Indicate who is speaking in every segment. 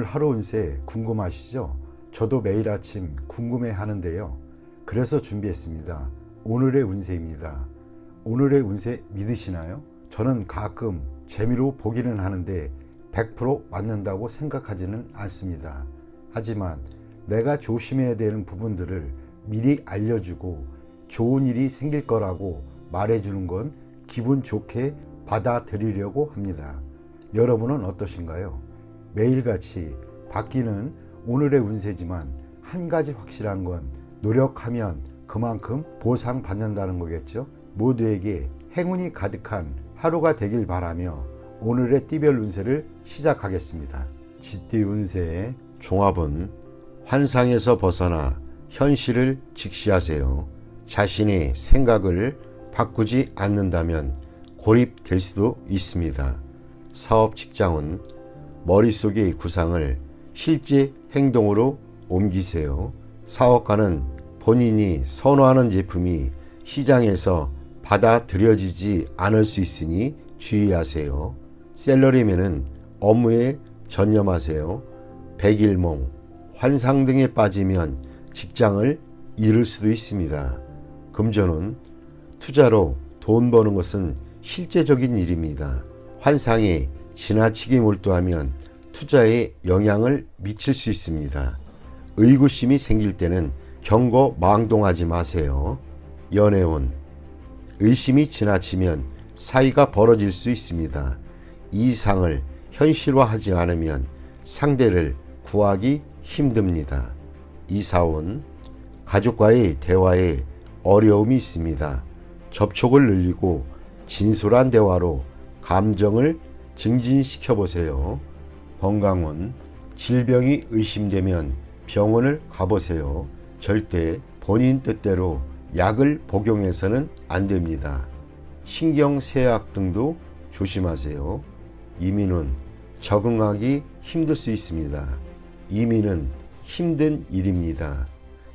Speaker 1: 하루 운세 궁금하시죠? 저도 매일 아침 궁금해 하는데요. 그래서 준비했습니다. 오늘의 운세입니다. 오늘의 운세 믿으시나요? 저는 가끔 재미로 보기는 하는데 100% 맞는다고 생각하지는 않습니다. 하지만 내가 조심해야 되는 부분들을 미리 알려주고 좋은 일이 생길 거라고 말해주는 건 기분 좋게 받아들이려고 합니다. 여러분은 어떠신가요? 매일같이 바뀌는 오늘의 운세지만 한 가지 확실한 건 노력하면 그만큼 보상받는다는 거겠죠. 모두에게 행운이 가득한 하루가 되길 바라며 오늘의 띠별 운세를 시작하겠습니다. 쥐띠 운세의 종합은 환상에서 벗어나 현실을 직시하세요. 자신의 생각을 바꾸지 않는다면 고립될 수도 있습니다. 사업 직장은 머릿속의 구상을 실제 행동으로 옮기세요. 사업가는 본인이 선호하는 제품이 시장에서 받아들여지지 않을 수 있으니 주의하세요. 셀러리맨은 업무에 전념하세요. 백일몽, 환상 등에 빠지면 직장을 잃을 수도 있습니다. 금전은 투자로 돈 버는 것은 실제적인 일입니다. 환상에 지나치게 몰두하면 투자에 영향을 미칠 수 있습니다. 의구심이 생길 때는 경거망동하지 마세요. 연애운, 의심이 지나치면 사이가 벌어질 수 있습니다. 이상을 현실화하지 않으면 상대를 구하기 힘듭니다. 이사운, 가족과의 대화에 어려움이 있습니다. 접촉을 늘리고 진솔한 대화로 감정을 증진시켜 보세요. 건강운, 질병이 의심되면 병원을 가보세요. 절대 본인 뜻대로 약을 복용해서는 안 됩니다. 신경쇠약 등도 조심하세요. 이민은 적응하기 힘들 수 있습니다. 이민은 힘든 일입니다.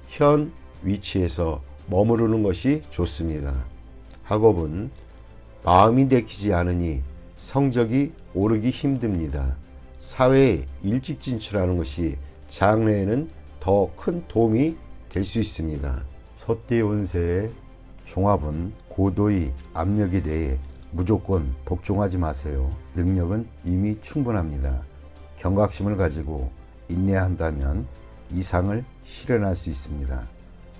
Speaker 1: 현 위치에서 머무르는 것이 좋습니다. 학업은 마음이 내키지 않으니 성적이 오르기 힘듭니다. 사회에 일찍 진출하는 것이 장래에는 더 큰 도움이 될 수 있습니다. 소띠 운세의 종합은 고도의 압력에 대해 무조건 복종하지 마세요. 능력은 이미 충분합니다. 경각심을 가지고 인내한다면 이상을 실현할 수 있습니다.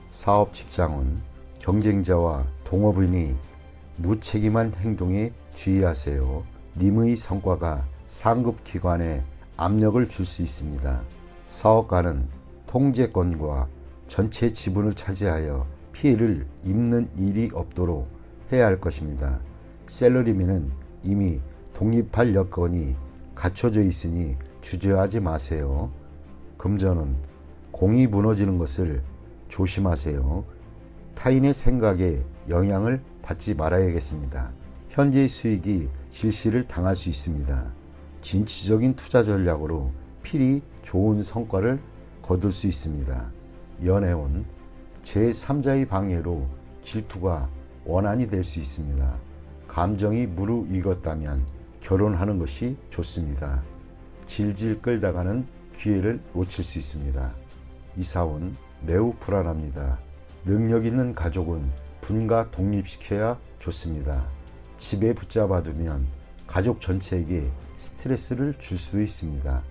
Speaker 1: 사업 직장은 경쟁자와 동업인이 무책임한 행동에 주의하세요. 님의 성과가 상급 기관에 압력을 줄 수 있습니다. 사업가는 통제권과 전체 지분을 차지하여 피해를 입는 일이 없도록 해야 할 것입니다. 셀러리맨은 이미 독립할 여건이 갖춰져 있으니 주저하지 마세요. 금전은 공이 무너지는 것을 조심하세요. 타인의 생각에 영향을 받지 말아야겠습니다. 현재의 수익이 실시를 당할 수 있습니다. 진취적인 투자 전략으로 필히 좋은 성과를 거둘 수 있습니다. 연애운, 제3자의 방해로 질투가 원한이 될 수 있습니다. 감정이 무르익었다면 결혼하는 것이 좋습니다. 질질 끌다가는 기회를 놓칠 수 있습니다. 이사운, 매우 불안합니다. 능력 있는 가족은 분가 독립시켜야 좋습니다. 집에 붙잡아두면 가족 전체에게 스트레스를 줄 수도 있습니다.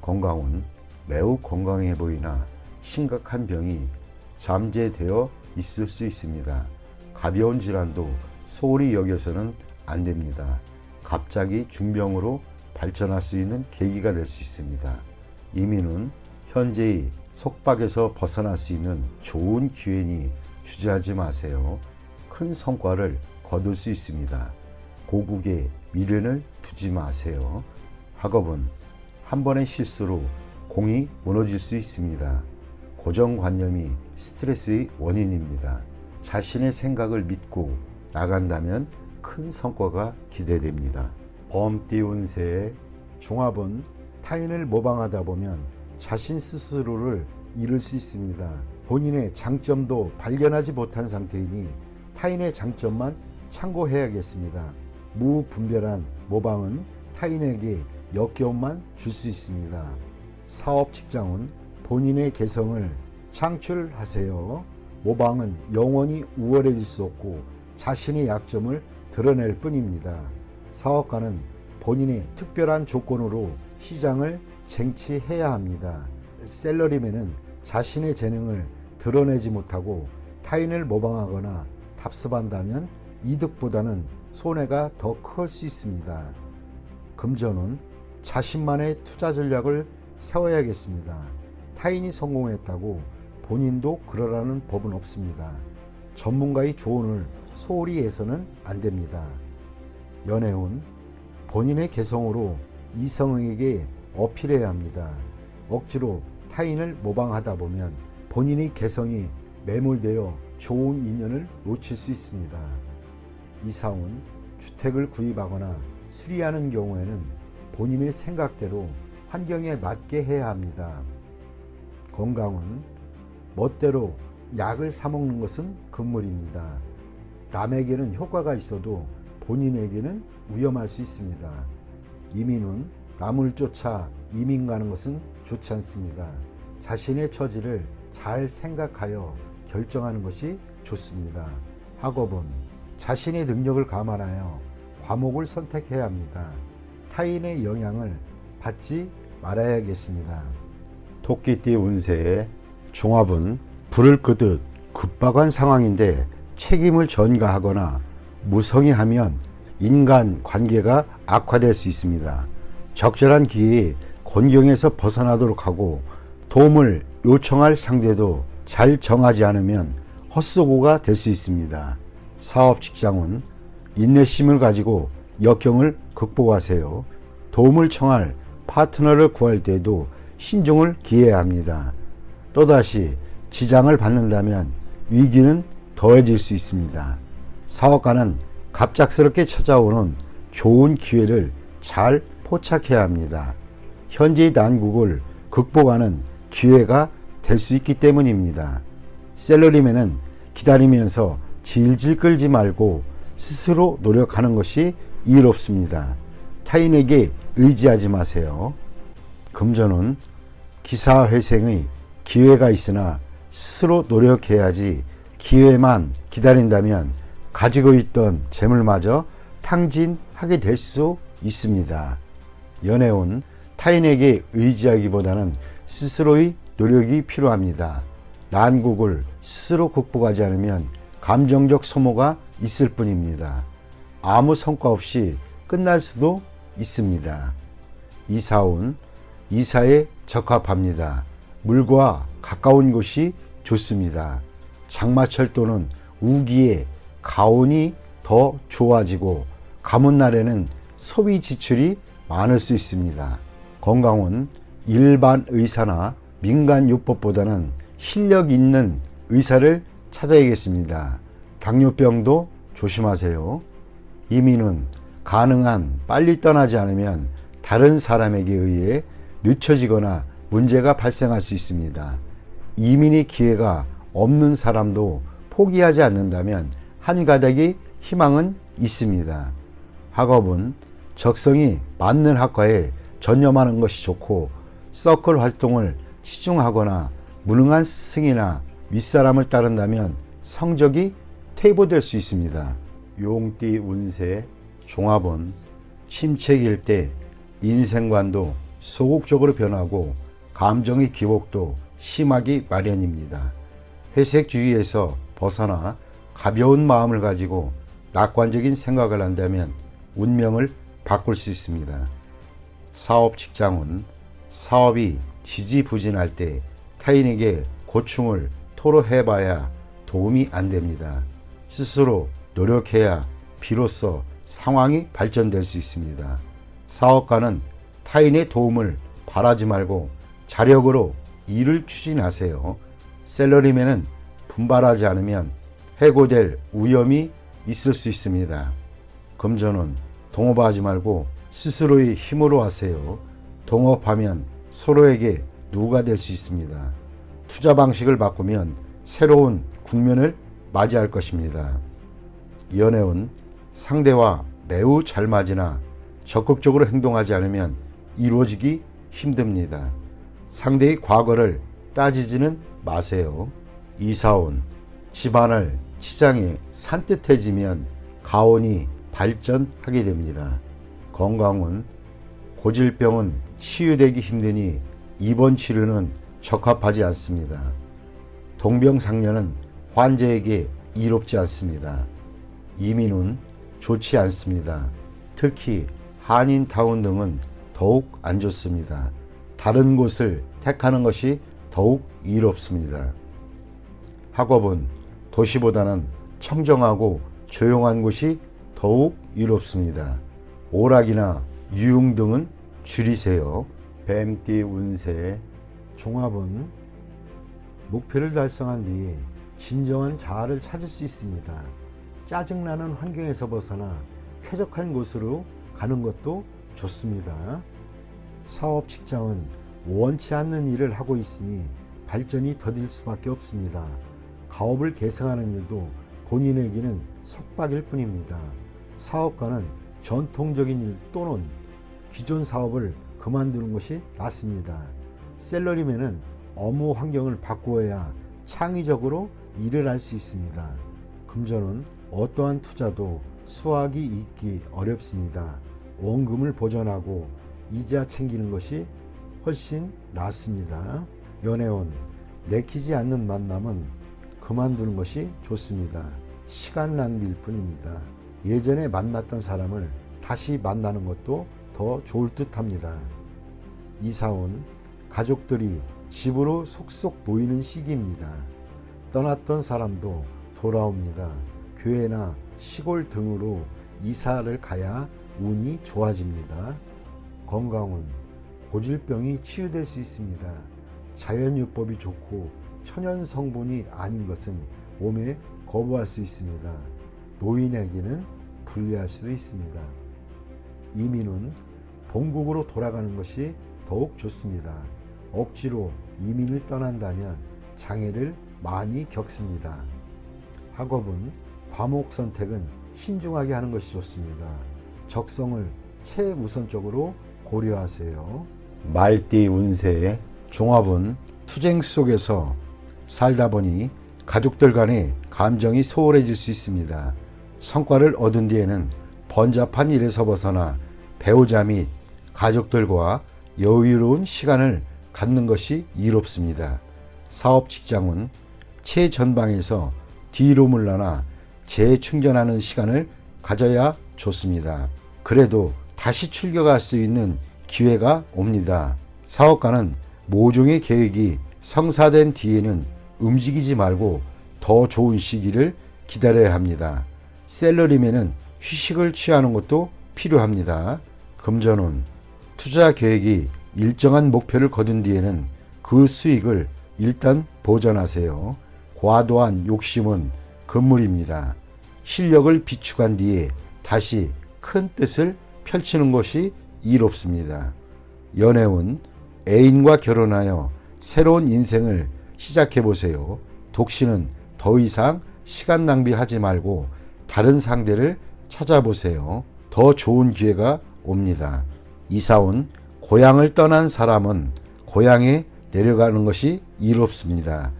Speaker 1: 건강은 매우 건강해 보이나 심각한 병이 잠재되어 있을 수 있습니다. 가벼운 질환도 소홀히 여겨서는 안 됩니다. 갑자기 중병으로 발전할 수 있는 계기가 될 수 있습니다. 이민은 현재의 속박에서 벗어날 수 있는 좋은 기회니 주저하지 마세요. 큰 성과를 거둘 수 있습니다. 고국에 미련을 두지 마세요. 학업은 한 번의 실수로 공이 무너질 수 있습니다. 고정관념이 스트레스의 원인입니다. 자신의 생각을 믿고 나간다면 큰 성과가 기대됩니다. 범띠 운세의 종합은 타인을 모방하다 보면 자신 스스로를 잃을 수 있습니다. 본인의 장점도 발견하지 못한 상태이니 타인의 장점만 참고해야겠습니다. 무분별한 모방은 타인에게 역겨움만 줄 수 있습니다. 사업 직장은 본인의 개성을 창출하세요. 모방은 영원히 우월해질 수 없고 자신의 약점을 드러낼 뿐입니다. 사업가는 본인의 특별한 조건으로 시장을 쟁취해야 합니다. 셀러리맨은 자신의 재능을 드러내지 못하고 타인을 모방하거나 답습한다면 이득보다는 손해가 더 클 수 있습니다. 금전은 자신만의 투자 전략을 세워야겠습니다. 타인이 성공했다고 본인도 그러라는 법은 없습니다. 전문가의 조언을 소홀히 해서는 안 됩니다. 연애운 본인의 개성으로 이성에게 어필해야 합니다. 억지로 타인을 모방하다 보면 본인의 개성이 매몰되어 좋은 인연을 놓칠 수 있습니다. 이사운 주택을 구입하거나 수리하는 경우에는 본인의 생각대로 환경에 맞게 해야 합니다. 건강은 멋대로 약을 사 먹는 것은 금물입니다. 남에게는 효과가 있어도 본인에게는 위험할 수 있습니다. 이민은 남을 쫓아 이민 가는 것은 좋지 않습니다. 자신의 처지를 잘 생각하여 결정하는 것이 좋습니다. 학업은 자신의 능력을 감안하여 과목을 선택해야 합니다. 타인의 영향을 받지 말아야겠습니다. 토끼띠 운세의 종합은 불을 끄듯 급박한 상황인데 책임을 전가하거나 무성의하면 인간 관계가 악화될 수 있습니다. 적절한 기회에 곤경에서 벗어나도록 하고 도움을 요청할 상대도 잘 정하지 않으면 헛수고가 될 수 있습니다. 사업 직장은 인내심을 가지고 역경을 극복하세요. 도움을 청할 파트너를 구할 때에도 신중을 기해야 합니다. 또다시 지장을 받는다면 위기는 더해질 수 있습니다. 사업가는 갑작스럽게 찾아오는 좋은 기회를 잘 포착해야 합니다. 현재의 난국을 극복하는 기회가 될 수 있기 때문입니다. 셀러리맨은 기다리면서 질질 끌지 말고 스스로 노력하는 것이 이롭습니다. 타인에게 의지하지 마세요. 금전은 기사회생의 기회가 있으나 스스로 노력해야지 기회만 기다린다면 가지고 있던 재물마저 탕진하게 될 수 있습니다. 연애운 타인에게 의지하기보다는 스스로의 노력이 필요합니다. 난국을 스스로 극복하지 않으면 감정적 소모가 있을 뿐입니다. 아무 성과 없이 끝날 수도 있습니다. 이사운 이사에 적합합니다. 물과 가까운 곳이 좋습니다. 장마철 또는 우기에 가온이 더 좋아지고 가뭄 날에는 소비 지출이 많을 수 있습니다. 건강은 일반 의사나 민간요법보다는 실력 있는 의사를 찾아야겠습니다. 당뇨병도 조심하세요. 이민은 가능한 빨리 떠나지 않으면 다른 사람에게 의해 늦춰지거나 문제가 발생할 수 있습니다. 이민의 기회가 없는 사람도 포기하지 않는다면 한 가닥의 희망은 있습니다. 학업은 적성이 맞는 학과에 전념하는 것이 좋고 서클 활동을 치중하거나 무능한 스승이나 윗사람을 따른다면 성적이 퇴보될 수 있습니다. 용띠 운세 종합은 침체기일 때 인생관도 소극적으로 변하고 감정의 기복도 심하기 마련입니다. 회색주의에서 벗어나 가벼운 마음을 가지고 낙관적인 생각을 한다면 운명을 바꿀 수 있습니다. 사업 직장은 사업이 지지부진할 때 타인에게 고충을 토로해봐야 도움이 안 됩니다. 스스로 노력해야 비로소 상황이 발전될 수 있습니다. 사업가는 타인의 도움을 바라지 말고 자력으로 일을 추진하세요. 셀러리맨은 분발하지 않으면 해고될 위험이 있을 수 있습니다. 금전은 동업하지 말고 스스로의 힘으로 하세요. 동업하면 서로에게 누가 될 수 있습니다. 투자 방식을 바꾸면 새로운 국면을 맞이할 것입니다. 연애운 상대와 매우 잘 맞으나 적극적으로 행동하지 않으면 이루어지기 힘듭니다. 상대의 과거를 따지지는 마세요. 이사온 집안을 치장이 산뜻해지면 가온이 발전하게 됩니다. 건강운 고질병은 치유되기 힘드니 입원 치료는 적합하지 않습니다. 동병상련은 환자에게 이롭지 않습니다. 이민은 좋지 않습니다. 특히 한인타운 등은 더욱 안 좋습니다. 다른 곳을 택하는 것이 더욱 이롭습니다. 학업은 도시보다는 청정하고 조용한 곳이 더욱 이롭습니다. 오락이나 유흥 등은 줄이세요. 뱀띠 운세 종합은 목표를 달성한 뒤에 진정한 자아를 찾을 수 있습니다. 짜증나는 환경에서 벗어나 쾌적한 곳으로 가는 것도 좋습니다. 사업 직장은 원치 않는 일을 하고 있으니 발전이 더딜 수밖에 없습니다. 가업을 개성하는 일도 본인에게는 속박일 뿐입니다. 사업가는 전통적인 일 또는 기존 사업을 그만두는 것이 낫습니다. 셀러리맨은 업무 환경을 바꾸어야 창의적으로 일을 할 수 있습니다. 금전은 어떠한 투자도 수확이 있기 어렵습니다. 원금을 보전하고 이자 챙기는 것이 훨씬 낫습니다. 연애운 내키지 않는 만남은 그만두는 것이 좋습니다. 시간 낭비일 뿐입니다. 예전에 만났던 사람을 다시 만나는 것도 더 좋을 듯 합니다. 이사온 가족들이 집으로 속속 모이는 시기입니다. 떠났던 사람도 돌아옵니다. 교회나 시골 등으로 이사를 가야 운이 좋아집니다. 건강운 고질병이 치유될 수 있습니다. 자연요법이 좋고 천연 성분이 아닌 것은 몸에 거부할 수 있습니다. 노인에게는 불리할 수도 있습니다. 이민은 본국으로 돌아가는 것이 더욱 좋습니다. 억지로 이민을 떠난다면 장애를 많이 겪습니다. 학업은 과목 선택은 신중하게 하는 것이 좋습니다. 적성을 최우선적으로 고려하세요. 말띠 운세 종합은 투쟁 속에서 살다 보니 가족들 간의 감정이 소홀해질 수 있습니다. 성과를 얻은 뒤에는 번잡한 일에서 벗어나 배우자 및 가족들과 여유로운 시간을 갖는 것이 이롭습니다. 사업 직장은 최전방에서 뒤로 물러나 재충전하는 시간을 가져야 좋습니다. 그래도 다시 출격할 수 있는 기회가 옵니다. 사업가는 모종의 계획이 성사된 뒤에는 움직이지 말고 더 좋은 시기를 기다려야 합니다. 셀러리맨은 휴식을 취하는 것도 필요합니다. 금전운 투자 계획이 일정한 목표를 거둔 뒤에는 그 수익을 일단 보전하세요. 과도한 욕심은 금물입니다. 실력을 비축한 뒤에 다시 큰 뜻을 펼치는 것이 이롭습니다. 연애운 애인과 결혼하여 새로운 인생을 시작해 보세요. 독신은 더 이상 시간 낭비하지 말고 다른 상대를 찾아보세요. 더 좋은 기회가 옵니다. 이사온 고향을 떠난 사람은 고향에 내려가는 것이 이롭습니다.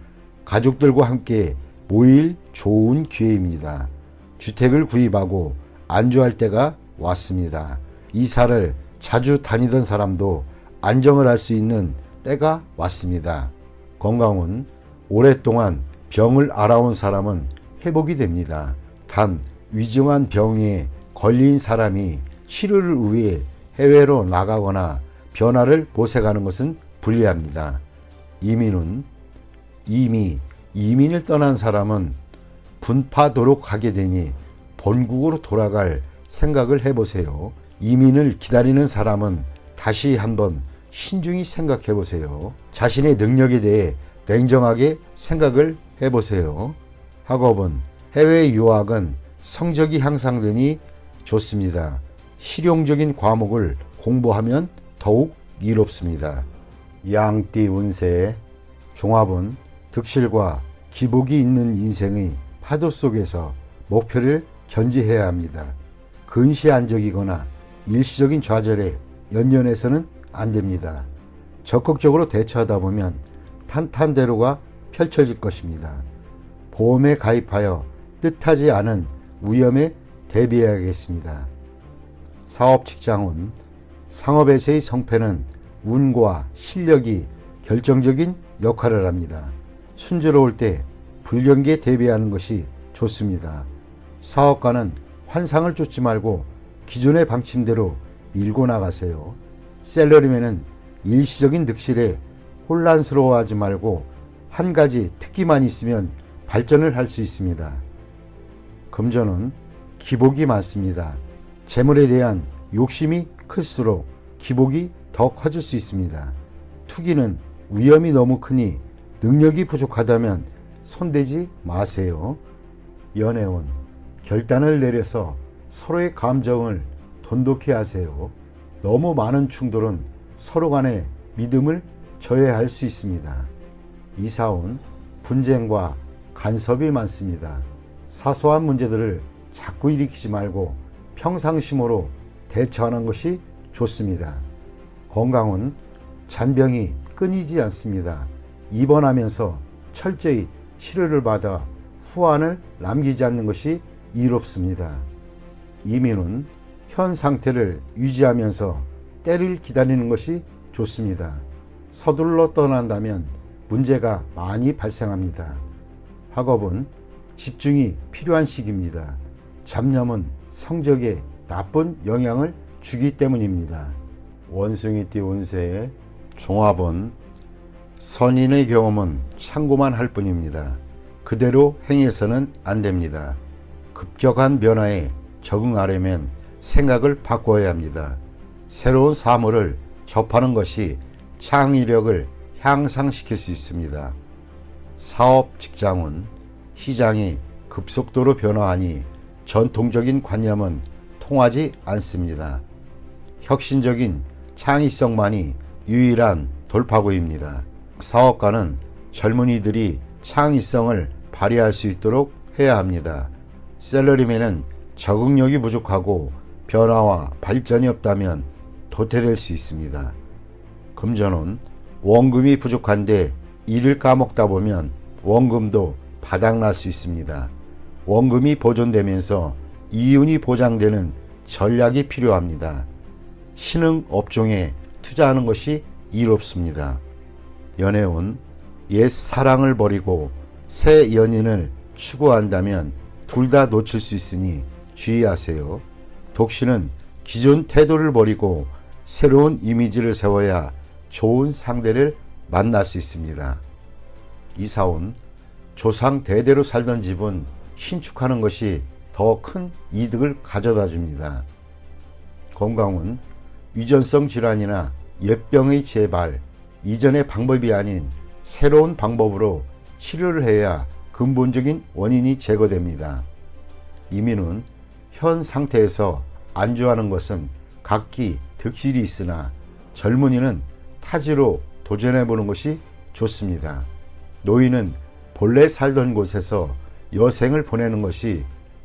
Speaker 1: 가족들과 함께 모일 좋은 기회입니다. 주택을 구입하고 안주할 때가 왔습니다. 이사를 자주 다니던 사람도 안정을 할 수 있는 때가 왔습니다. 건강은 오랫동안 병을 앓아온 사람은 회복이 됩니다. 단 위중한 병에 걸린 사람이 치료를 위해 해외로 나가거나 변화를 모색하는 것은 불리합니다. 이민은 이미 이민을 떠난 사람은 분파도로 가게 되니 본국으로 돌아갈 생각을 해보세요. 이민을 기다리는 사람은 다시 한번 신중히 생각해 보세요. 자신의 능력에 대해 냉정하게 생각을 해보세요. 학업은 해외 유학은 성적이 향상되니 좋습니다. 실용적인 과목을 공부하면 더욱 이롭습니다. 양띠 운세 종합은 득실과 기복이 있는 인생의 파도 속에서 목표를 견지해야 합니다. 근시안적이거나 일시적인 좌절에 연연해서는 안 됩니다. 적극적으로 대처하다 보면 탄탄대로가 펼쳐질 것입니다. 보험에 가입하여 뜻하지 않은 위험에 대비해야겠습니다. 사업 직장운, 상업에서의 성패는 운과 실력이 결정적인 역할을 합니다. 순조로울 때 불경기에 대비하는 것이 좋습니다. 사업가는 환상을 쫓지 말고 기존의 방침대로 밀고 나가세요. 셀러리맨은 일시적인 득실에 혼란스러워하지 말고 한 가지 특기만 있으면 발전을 할 수 있습니다. 금전은 기복이 많습니다. 재물에 대한 욕심이 클수록 기복이 더 커질 수 있습니다. 투기는 위험이 너무 크니 능력이 부족하다면 손대지 마세요. 연애운, 결단을 내려서 서로의 감정을 돈독히 하세요. 너무 많은 충돌은 서로 간의 믿음을 저해할 수 있습니다. 이사운, 분쟁과 간섭이 많습니다. 사소한 문제들을 자꾸 일으키지 말고 평상심으로 대처하는 것이 좋습니다. 건강은 잔병이 끊이지 않습니다. 입원하면서 철저히 치료를 받아 후환을 남기지 않는 것이 이롭습니다. 이민은 현 상태를 유지하면서 때를 기다리는 것이 좋습니다. 서둘러 떠난다면 문제가 많이 발생합니다. 학업은 집중이 필요한 시기입니다. 잡념은 성적에 나쁜 영향을 주기 때문입니다. 원숭이띠 운세의 종합은 선인의 경험은 참고만 할 뿐입니다. 그대로 행해서는 안 됩니다. 급격한 변화에 적응하려면 생각을 바꿔야 합니다. 새로운 사물을 접하는 것이 창의력을 향상시킬 수 있습니다. 사업 직장은 시장이 급속도로 변화하니 전통적인 관념은 통하지 않습니다. 혁신적인 창의성만이 유일한 돌파구입니다. 사업가는 젊은이들이 창의성을 발휘할 수 있도록 해야 합니다. 셀러리맨은 적응력이 부족하고 변화와 발전이 없다면 도태될 수 있습니다. 금전은 원금이 부족한데 일을 까먹다 보면 원금도 바닥날 수 있습니다. 원금이 보존되면서 이윤이 보장되는 전략이 필요합니다. 신흥 업종에 투자하는 것이 이롭습니다. 연애운, 옛 사랑을 버리고 새 연인을 추구한다면 둘 다 놓칠 수 있으니 주의하세요. 독신은 기존 태도를 버리고 새로운 이미지를 세워야 좋은 상대를 만날 수 있습니다. 이사운, 조상 대대로 살던 집은 신축하는 것이 더 큰 이득을 가져다 줍니다. 건강은 유전성 질환이나 옛병의 재발, 이전의 방법이 아닌 새로운 방법으로 치료를 해야 근본적인 원인이 제거됩니다. 이민은 현 상태에서 안주하는 것은 각기 득실이 있으나 젊은이는 타지로 도전해보는 것이 좋습니다. 노인은 본래 살던 곳에서 여생을 보내는 것이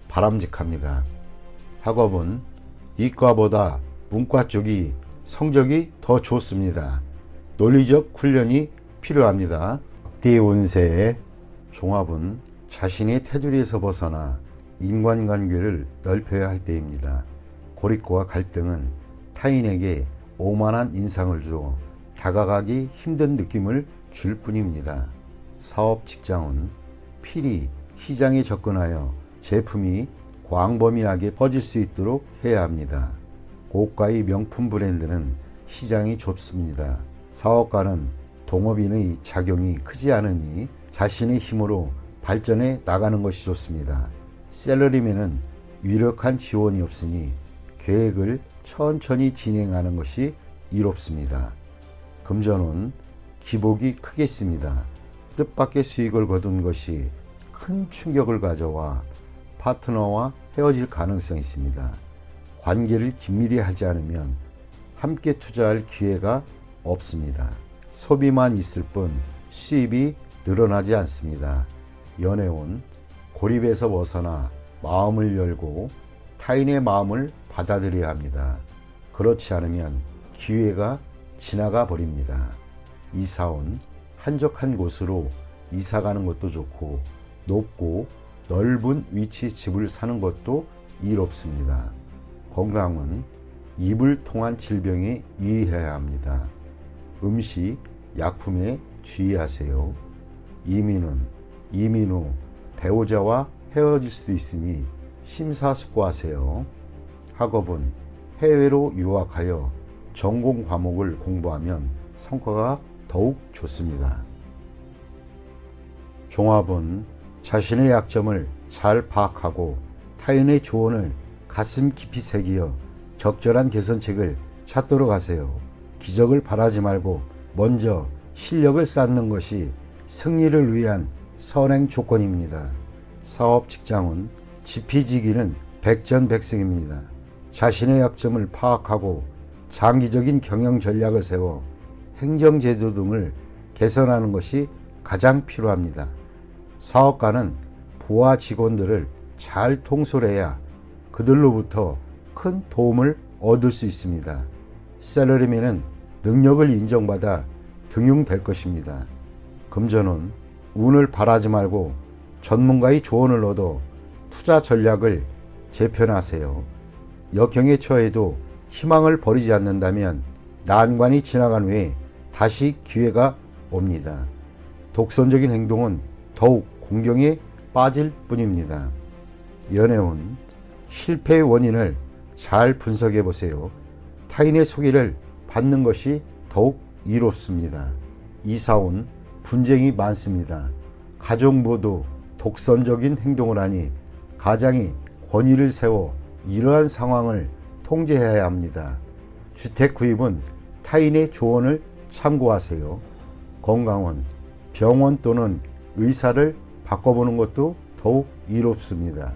Speaker 1: 바람직합니다. 학업은 이과보다 문과 쪽이 성적이 더 좋습니다. 논리적 훈련이 필요합니다. 띠 운세의 종합은 자신의 테두리에서 벗어나 인간관계를 넓혀야 할 때입니다. 고립과 갈등은 타인에게 오만한 인상을 주어 다가가기 힘든 느낌을 줄 뿐입니다. 사업 직장은 필히 시장에 접근하여 제품이 광범위하게 퍼질 수 있도록 해야 합니다. 고가의 명품 브랜드는 시장이 좁습니다. 사업가는 동업인의 작용이 크지 않으니 자신의 힘으로 발전해 나가는 것이 좋습니다. 셀러리맨은 유력한 지원이 없으니 계획을 천천히 진행하는 것이 이롭습니다. 금전은 기복이 크겠습니다. 뜻밖의 수익을 거둔 것이 큰 충격을 가져와 파트너와 헤어질 가능성이 있습니다. 관계를 긴밀히 하지 않으면 함께 투자할 기회가 없습니다. 소비만 있을 뿐 수입이 늘어나지 않습니다. 연애운, 고립에서 벗어나 마음을 열고 타인의 마음을 받아들여야 합니다. 그렇지 않으면 기회가 지나가 버립니다. 이사온 한적한 곳으로 이사 가는 것도 좋고 높고 넓은 위치 집을 사는 것도 이롭습니다. 건강은 입을 통한 질병에 유의해야 합니다. 음식, 약품에 주의하세요. 이민 후 배우자와 헤어질 수도 있으니 심사숙고하세요. 학업은 해외로 유학하여 전공 과목을 공부하면 성과가 더욱 좋습니다. 종합은 자신의 약점을 잘 파악하고 타인의 조언을 가슴 깊이 새기어 적절한 개선책을 찾도록 하세요. 기적을 바라지 말고 먼저 실력을 쌓는 것이 승리를 위한 선행 조건입니다. 사업 직장은 지피지기는 백전백승입니다. 자신의 약점을 파악하고 장기적인 경영 전략을 세워 행정제도 등을 개선하는 것이 가장 필요합니다. 사업가는 부하 직원들을 잘 통솔해야 그들로부터 큰 도움을 얻을 수 있습니다. 샐러리맨은 능력을 인정받아 등용될 것입니다. 금전은 운을 바라지 말고 전문가의 조언을 얻어 투자 전략을 재편하세요. 역경에 처해도 희망을 버리지 않는다면 난관이 지나간 후에 다시 기회가 옵니다. 독선적인 행동은 더욱 공경에 빠질 뿐입니다. 연애운 실패의 원인을 잘 분석해 보세요. 타인의 소개를 받는 것이 더욱 이롭습니다. 이사온 분쟁이 많습니다. 가족 모두 독선적인 행동을 하니 가장이 권위를 세워 이러한 상황을 통제해야 합니다. 주택 구입은 타인의 조언을 참고하세요. 건강은 병원 또는 의사를 바꿔보는 것도 더욱 이롭습니다.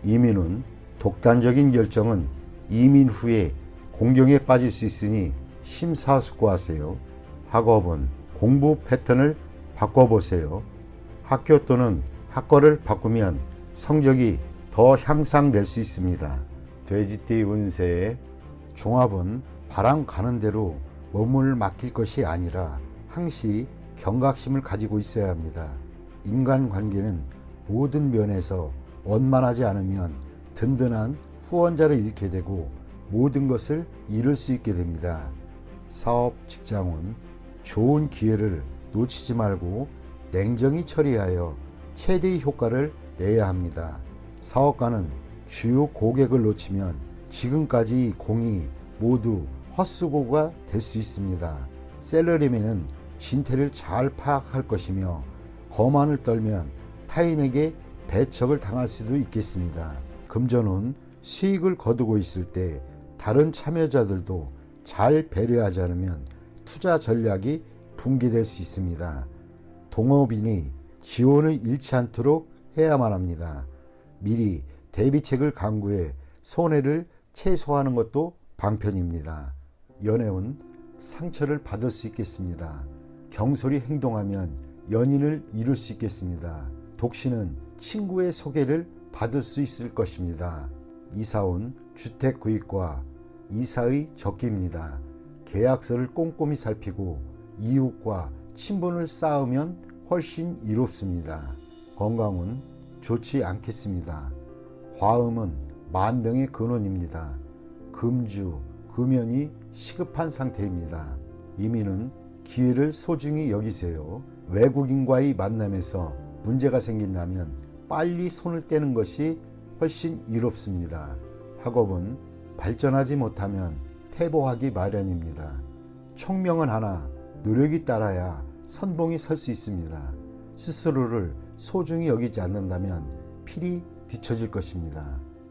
Speaker 1: 이민은 독단적인 결정은 이민 후에 공경에 빠질 수 있으니 심사숙고하세요. 학업은 공부 패턴을 바꿔보세요. 학교 또는 학과를 바꾸면 성적이 더 향상될 수 있습니다. 돼지띠 운세의 종합은 바람 가는 대로 몸을 맡길 것이 아니라 항시 경각심을 가지고 있어야 합니다. 인간관계는 모든 면에서 원만하지 않으면 든든한 후원자를 잃게 되고 모든 것을 잃을 수 있게 됩니다. 사업, 직장은 좋은 기회를 놓치지 말고 냉정히 처리하여 최대의 효과를 내야 합니다. 사업가는 주요 고객을 놓치면 지금까지 공이 모두 헛수고가 될 수 있습니다. 샐러리맨은 진태를 잘 파악할 것이며 거만을 떨면 타인에게 배척을 당할 수도 있겠습니다. 금전은 수익을 거두고 있을 때 다른 참여자들도 잘 배려하지 않으면 투자 전략이 붕괴될 수 있습니다. 동업인이 지원을 잃지 않도록 해야만 합니다. 미리 대비책을 강구해 손해를 최소화하는 것도 방편입니다. 연애운 상처를 받을 수 있겠습니다. 경솔히 행동하면 연인을 잃을 수 있겠습니다. 독신은 친구의 소개를 받을 수 있을 것입니다. 이사온 주택 구입과 이사의 적기입니다. 계약서를 꼼꼼히 살피고 이웃과 친분을 쌓으면 훨씬 이롭습니다. 건강은 좋지 않겠습니다. 과음은 만병의 근원입니다. 금주, 금연이 시급한 상태입니다. 이민은 기회를 소중히 여기세요. 외국인과의 만남에서 문제가 생긴다면 빨리 손을 떼는 것이 훨씬 이롭습니다. 학업은 발전하지 못하면 퇴보하기 마련입니다. 총명은 하나 노력이 따라야 선봉이 설 수 있습니다. 스스로를 소중히 여기지 않는다면 필히 뒤처질 것입니다.